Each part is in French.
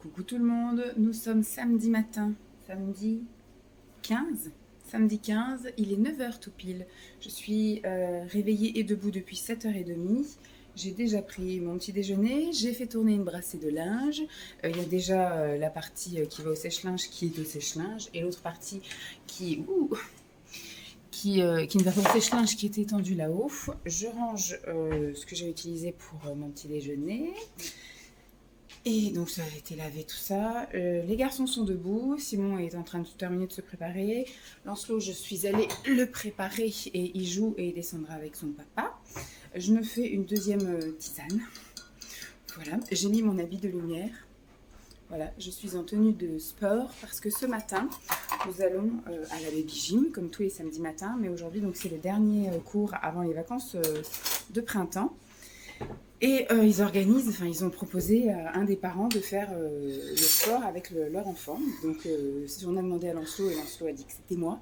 Coucou tout le monde, nous sommes samedi matin, samedi 15. Samedi 15, il est 9 heures tout pile. Je suis réveillée et debout depuis 7h30. J'ai déjà pris mon petit déjeuner, j'ai fait tourner une brassée de linge. Il y a déjà la partie qui va au sèche-linge qui est au sèche-linge et l'autre partie qui ne va pas au sèche-linge qui est étendue là-haut. Je range ce que j'ai utilisé pour mon petit déjeuner. Et donc ça a été lavé tout ça. Les garçons sont debout. Simon est en train de terminer de se préparer. Lancelot, je suis allée le préparer et il joue et il descendra avec son papa. Je me fais une deuxième tisane. Voilà, j'ai mis mon habit de lumière. Voilà, je suis en tenue de sport parce que ce matin, nous allons à la baby gym comme tous les samedis matins. Mais aujourd'hui, donc c'est le dernier cours avant les vacances de printemps. Et ils ont proposé à un des parents de faire le sport avec leur enfant. Donc on a demandé à Lancelot et Lancelot a dit que c'était moi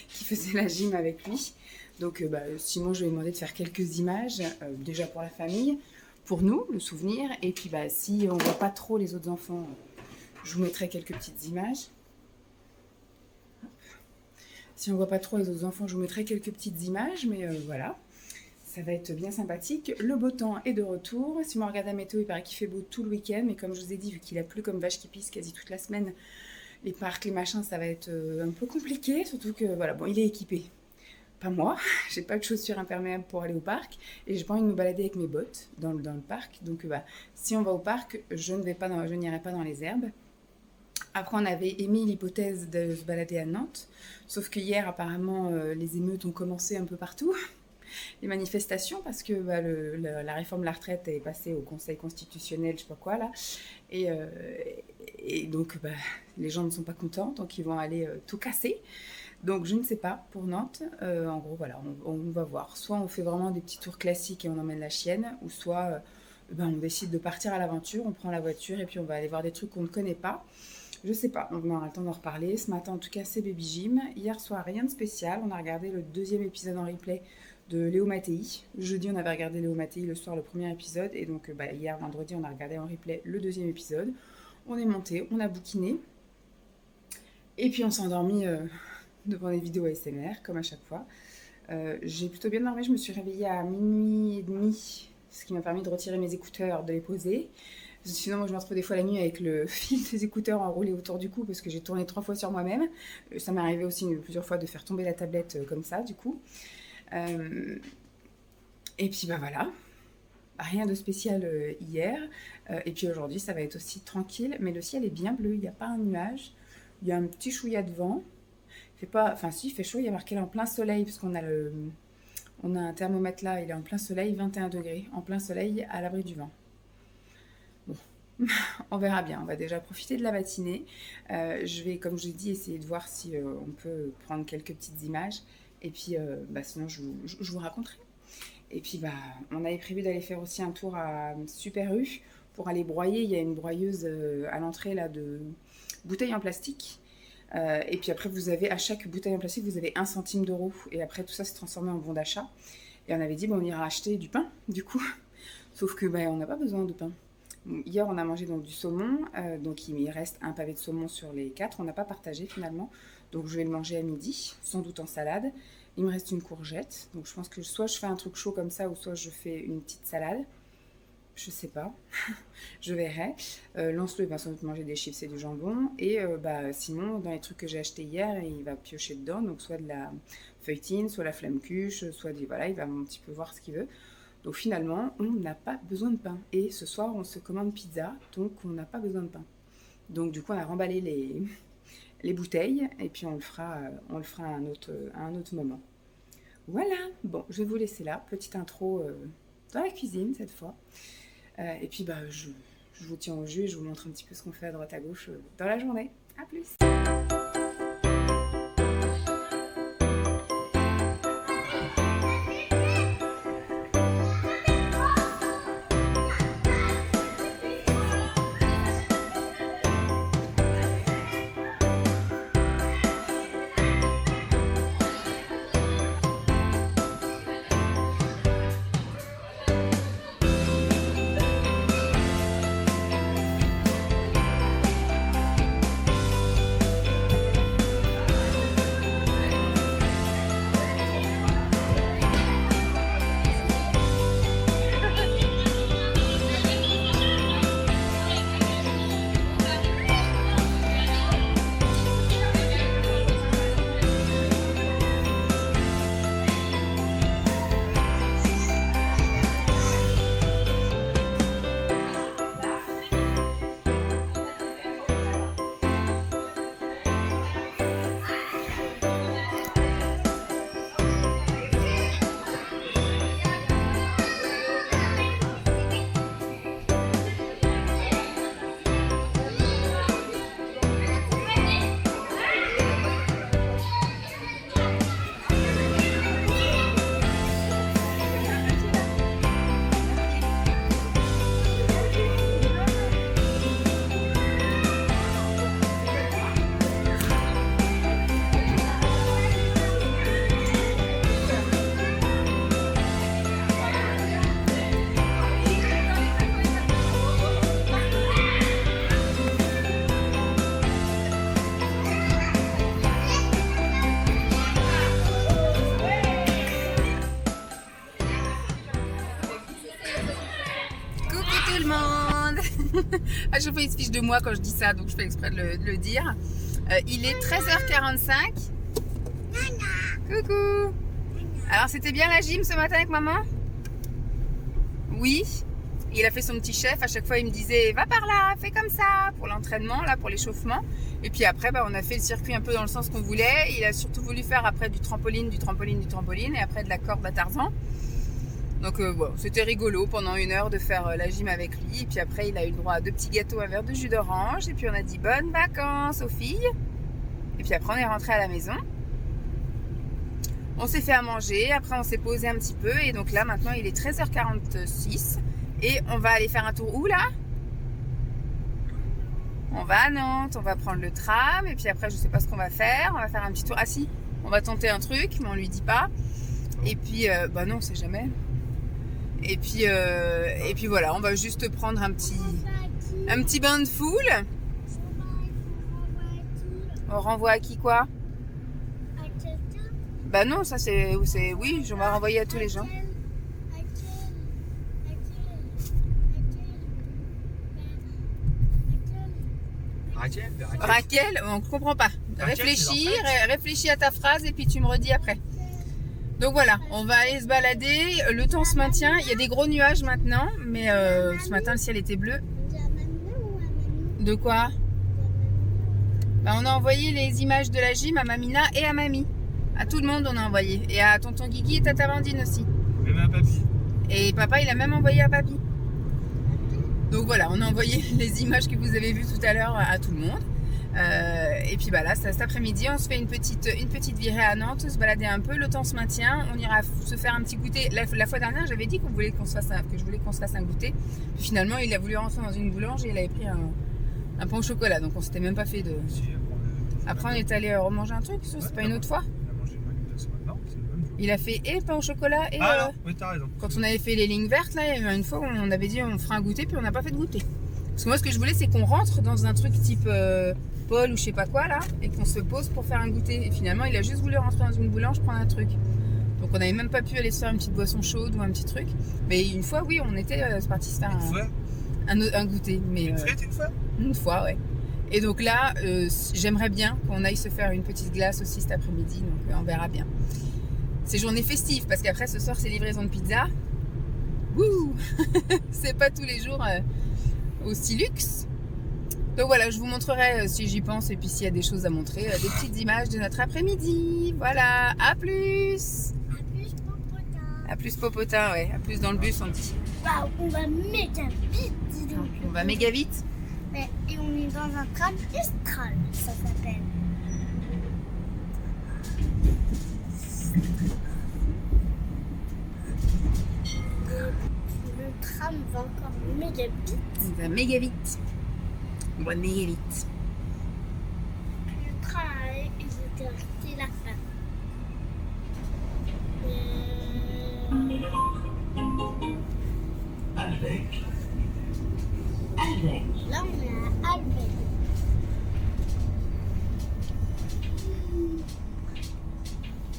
qui faisais la gym avec lui. Donc Simon, je lui ai demandé de faire quelques images, déjà pour la famille, pour nous, le souvenir. Et puis si on ne voit pas trop les autres enfants, je vous mettrai quelques petites images. Si on ne voit pas trop les autres enfants, je vous mettrai quelques petites images, mais voilà. Ça va être bien sympathique. Le beau temps est de retour. Si on regarde la météo, il paraît qu'il fait beau tout le week-end. Mais comme je vous ai dit, vu qu'il a plu comme vache qui pisse quasi toute la semaine, les parcs, les machins, ça va être un peu compliqué. Surtout que, voilà, bon, il est équipé. Pas moi. J'ai pas de chaussures imperméables pour aller au parc. Et j'ai pas envie de me balader avec mes bottes dans le parc. Donc, si on va au parc, je n'irai pas dans les herbes. Après, on avait émis l'hypothèse de se balader à Nantes. Sauf que hier, apparemment, les émeutes ont commencé un peu partout. Les manifestations parce que la réforme de la retraite est passée au Conseil constitutionnel, je sais pas quoi là, et donc les gens ne sont pas contents, donc ils vont aller tout casser. Donc je ne sais pas pour Nantes. En gros voilà, on va voir. Soit on fait vraiment des petits tours classiques et on emmène la chienne, ou soit on décide de partir à l'aventure, on prend la voiture et puis on va aller voir des trucs qu'on ne connaît pas. Je sais pas, on aura le temps d'en reparler. Ce matin en tout cas c'est Baby Gym. Hier soir rien de spécial, on a regardé le deuxième épisode en replay de Léo Mattei. Jeudi, on avait regardé Léo Mattei le soir, le premier épisode. Et donc, hier, vendredi, on a regardé en replay le deuxième épisode. On est monté, on a bouquiné. Et puis, on s'est endormi devant des vidéos ASMR, comme à chaque fois. J'ai plutôt bien dormi. Je me suis réveillée à minuit et demi, ce qui m'a permis de retirer mes écouteurs, de les poser. Sinon, moi, je me retrouve des fois la nuit avec le fil des écouteurs enroulé autour du cou parce que j'ai tourné 3 fois sur moi-même. Ça m'est arrivé aussi plusieurs fois de faire tomber la tablette comme ça, du coup. Et puis voilà, rien de spécial hier. Et puis aujourd'hui, ça va être aussi tranquille, mais le ciel est bien bleu, il n'y a pas un nuage. Il y a un petit chouïa de vent. Il fait pas, enfin si, il fait chaud, il y a marqué là en plein soleil, parce qu'on a on a un thermomètre là, il est en plein soleil, 21 degrés, en plein soleil, à l'abri du vent. Bon, on verra bien, on va déjà profiter de la matinée. Je vais, comme je l'ai dit, essayer de voir si on peut prendre quelques petites images. Et puis, sinon, je vous raconterai. Et puis, on avait prévu d'aller faire aussi un tour à Super U pour aller broyer. Il y a une broyeuse à l'entrée là, de bouteilles en plastique. Et puis après, vous avez à chaque bouteille en plastique, vous avez 1 centime d'euro. Et après, tout ça s'est transformé en bon d'achat. Et on avait dit, on ira acheter du pain, du coup. Sauf que on n'a pas besoin de pain. Hier, on a mangé donc du saumon. Donc, il reste un pavé de saumon sur les 4. On n'a pas partagé finalement. Donc je vais le manger à midi, sans doute en salade. Il me reste une courgette. Donc je pense que soit je fais un truc chaud comme ça, ou soit je fais une petite salade. Je sais pas. Je verrai. Lancelot va sans doute manger des chips et du jambon. Et sinon, dans les trucs que j'ai achetés hier, il va piocher dedans. Donc soit de la feuilletine, soit la flamme cuche, soit il va un petit peu voir ce qu'il veut. Donc finalement, on n'a pas besoin de pain. Et ce soir, on se commande pizza, donc on n'a pas besoin de pain. Donc du coup, on a remballé les bouteilles et puis on le fera à un autre moment. Voilà, bon, je vais vous laisser là, petite intro dans la cuisine cette fois. Et puis je vous tiens au jus et je vous montre un petit peu ce qu'on fait à droite à gauche dans la journée. À plus! À chaque fois, il se fiche de moi quand je dis ça, donc je fais exprès de le dire. Il est 13h45. Coucou. Alors, c'était bien la gym ce matin avec maman? Oui. Il a fait son petit chef. À chaque fois, il me disait, va par là, fais comme ça, pour l'entraînement, là, pour l'échauffement. Et puis après, on a fait le circuit un peu dans le sens qu'on voulait. Il a surtout voulu faire après du trampoline, et après de la corde à Tarzan. Donc c'était rigolo pendant 1 heure de faire la gym avec lui. Et puis après, il a eu le droit à 2 petits gâteaux, un verre de jus d'orange. Et puis on a dit bonnes vacances aux filles. Et puis après, on est rentré à la maison. On s'est fait à manger. Après, on s'est posé un petit peu. Et donc là, maintenant, il est 13h46. Et on va aller faire un tour où là? On va à Nantes. On va prendre le tram. Et puis après, je sais pas ce qu'on va faire. On va faire un petit tour. Ah si, on va tenter un truc, mais on lui dit pas. Et puis, non, on sait jamais. Et puis voilà, on va juste prendre un petit bain de foule. On renvoie à qui quoi? Bah non, ça c'est oui, on va renvoyer à tous les gens. Raquel, on ne comprend pas. Réfléchis à ta phrase et puis tu me redis après. Donc voilà, on va aller se balader. Le temps se maintient. Il y a des gros nuages maintenant, mais ce matin le ciel était bleu. De quoi? On a envoyé les images de la gym à Mamina et à Mamie. À tout le monde on a envoyé. Et à tonton Guigui et tata Vandine aussi. Même à papy. Et papa il a même envoyé à papy. Donc voilà, on a envoyé les images que vous avez vues tout à l'heure à tout le monde. Et puis là, cet après-midi, on se fait une petite virée à Nantes, se balader un peu. Le temps se maintient. On ira se faire un petit goûter. La fois dernière, j'avais dit que je voulais qu'on se fasse un goûter. Puis finalement, il a voulu rentrer dans une boulange et il avait pris un pain au chocolat. Donc on s'était même pas fait de. Après, on est allé remanger un truc. C'est pas une autre fois? Il a fait et pain au chocolat et. Ah non, oui, t'as raison. Quand on avait fait les lignes vertes, là, il y a une fois où on avait dit on fera un goûter, puis on n'a pas fait de goûter. Parce que moi, ce que je voulais, c'est qu'on rentre dans un truc type Paul ou je sais pas quoi, là, et qu'on se pose pour faire un goûter. Et finalement, il a juste voulu rentrer dans une boulange, prendre un truc. Donc, on n'avait même pas pu aller se faire une petite boisson chaude ou un petit truc. Mais une fois, oui, on était parti se faire un goûter. Mais, une fois? Une fois, ouais. Et donc là, j'aimerais bien qu'on aille se faire une petite glace aussi cet après-midi. Donc, on verra bien. C'est journée festive parce qu'après ce soir c'est livraison de pizza. Wouh. C'est pas tous les jours aussi luxe. Donc voilà, je vous montrerai si j'y pense et puis s'il y a des choses à montrer, des petites images de notre après-midi. Voilà, à plus. À plus popotin, ouais. À plus dans le bus on dit. Waouh, on va méga vite, dis donc. On va méga vite. Ouais, et on est dans un tram Estral, ça s'appelle. Le tram va encore méga vite. On va méga vite. On va méga vite. Le train allait et j'étais resté la fin. Là on est à Albec.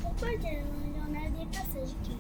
Pourquoi il y en a des passagers qui...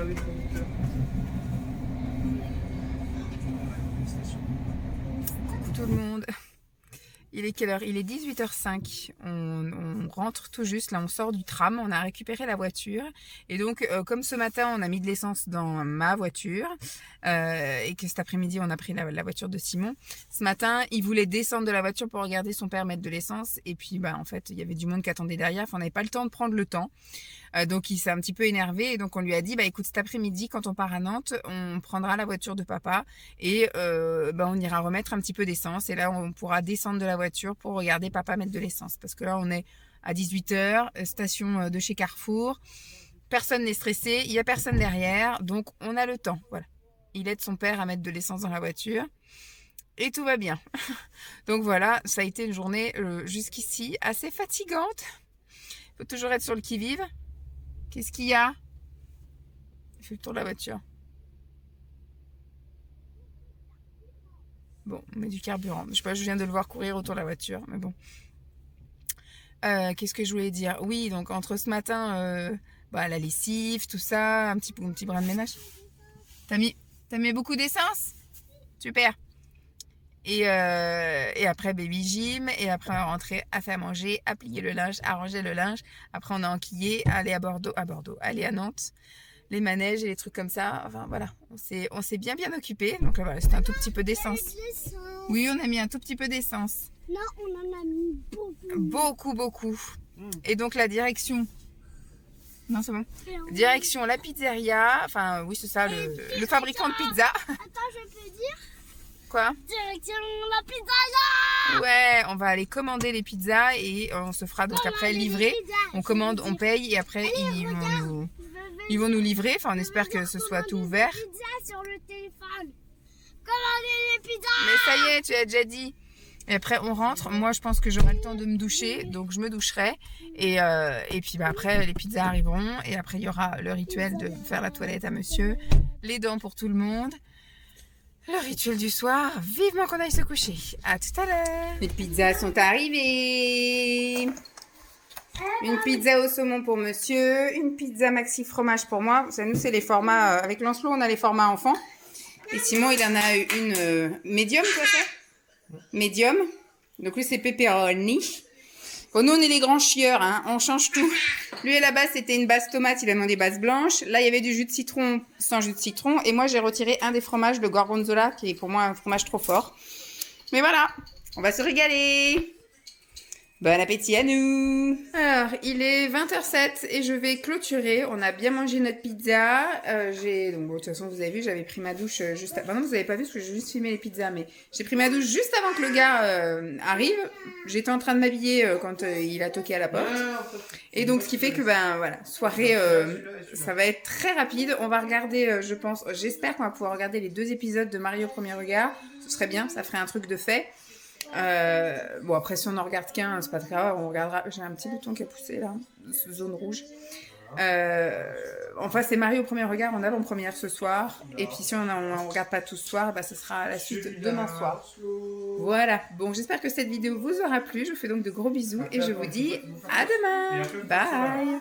regarder le conducteur. Coucou tout le monde. Il est quelle heure? Il est 18h05. On rentre tout juste. Là, on sort du tram. On a récupéré la voiture. Et donc, comme ce matin, on a mis de l'essence dans ma voiture et que cet après-midi, on a pris la voiture de Simon. Ce matin, il voulait descendre de la voiture pour regarder son père mettre de l'essence. Et puis, en fait, il y avait du monde qui attendait derrière. Enfin, on n'avait pas le temps de prendre le temps. Donc, il s'est un petit peu énervé. Et donc, on lui a dit, écoute, cet après-midi, quand on part à Nantes, on prendra la voiture de papa et on ira remettre un petit peu d'essence. Et là, on pourra descendre de la voiture pour regarder papa mettre de l'essence. Parce que là, on est à 18h, station de chez Carrefour. Personne n'est stressé, il n'y a personne derrière. Donc, on a le temps. Voilà. Il aide son père à mettre de l'essence dans la voiture. Et tout va bien. Donc voilà, ça a été une journée jusqu'ici assez fatigante. Il faut toujours être sur le qui-vive. Qu'est-ce qu'il y a? Il fait le tour de la voiture. Bon, on met du carburant. Je sais pas, je viens de le voir courir autour de la voiture, mais bon. Qu'est-ce que je voulais dire? Oui, donc entre ce matin, la lessive, tout ça, un petit brin de ménage. T'as mis beaucoup d'essence? Super. Et après baby gym, et après on est rentré, à faire manger, à plier le linge, à ranger le linge. Après on a enquillé, à aller aller à Nantes, les manèges et les trucs comme ça. Enfin voilà, on s'est bien occupé. Donc là voilà, c'était un tout petit peu d'essence. Oui, on a mis un tout petit peu d'essence. Non, on en a mis beaucoup. Beaucoup. Et donc la direction. Non, c'est bon. Direction la pizzeria. Enfin oui, c'est ça, le fabricant de pizza. Attends, je peux dire? Quoi? Direction la pizzeria! Ouais, on va aller commander les pizzas et on se fera donc après livrer. On commande, on paye et après ils vont nous livrer. Enfin, on espère que ce soit tout ouvert. Sur le téléphone. Commandez les pizzas! Mais ça y est, tu as déjà dit. Et après, on rentre. Moi, je pense que j'aurai le temps de me doucher, donc je me doucherai. Et puis après, les pizzas arriveront. Et après, il y aura le rituel de faire la toilette à monsieur, les dents pour tout le monde. Le rituel du soir, vivement qu'on aille se coucher. À tout à l'heure. Les pizzas sont arrivées. Une pizza au saumon pour monsieur, une pizza maxi fromage pour moi. Ça, nous, c'est les formats. Avec Lancelot, on a les formats enfants. Et Simon, il en a une médium, quoi, ça? Médium. Donc lui, c'est pepperoni. Bon, nous, on est les grands chieurs, hein. On change tout. Lui, à la base, c'était une base tomate. Il a demandé base blanche. Là, il y avait du jus de citron sans jus de citron. Et moi, j'ai retiré un des fromages, le gorgonzola, qui est pour moi un fromage trop fort. Mais voilà, on va se régaler. Bon appétit à nous. Alors, il est 20h07 et je vais clôturer. On a bien mangé notre pizza. Donc, de toute façon, vous avez vu, j'avais pris ma douche juste avant. Non, vous n'avez pas vu parce que j'ai juste filmé les pizzas, mais j'ai pris ma douche juste avant que le gars arrive. J'étais en train de m'habiller quand il a toqué à la porte. Et donc, ce qui fait que, voilà, soirée, ça va être très rapide. On va regarder, j'espère qu'on va pouvoir regarder les 2 épisodes de Mario Premier Regard. Ce serait bien, ça ferait un truc de fait. Après si on en regarde qu'un, c'est pas très grave, on regardera. J'ai un petit bouton qui a poussé là, zone rouge. C'est Mario au premier regard en avant-première ce soir. Et puis si on regarde pas tout ce soir, ce sera la suite demain soir. Voilà, bon, j'espère que cette vidéo vous aura plu. Je vous fais donc de gros bisous et je vous dis à demain. Bye.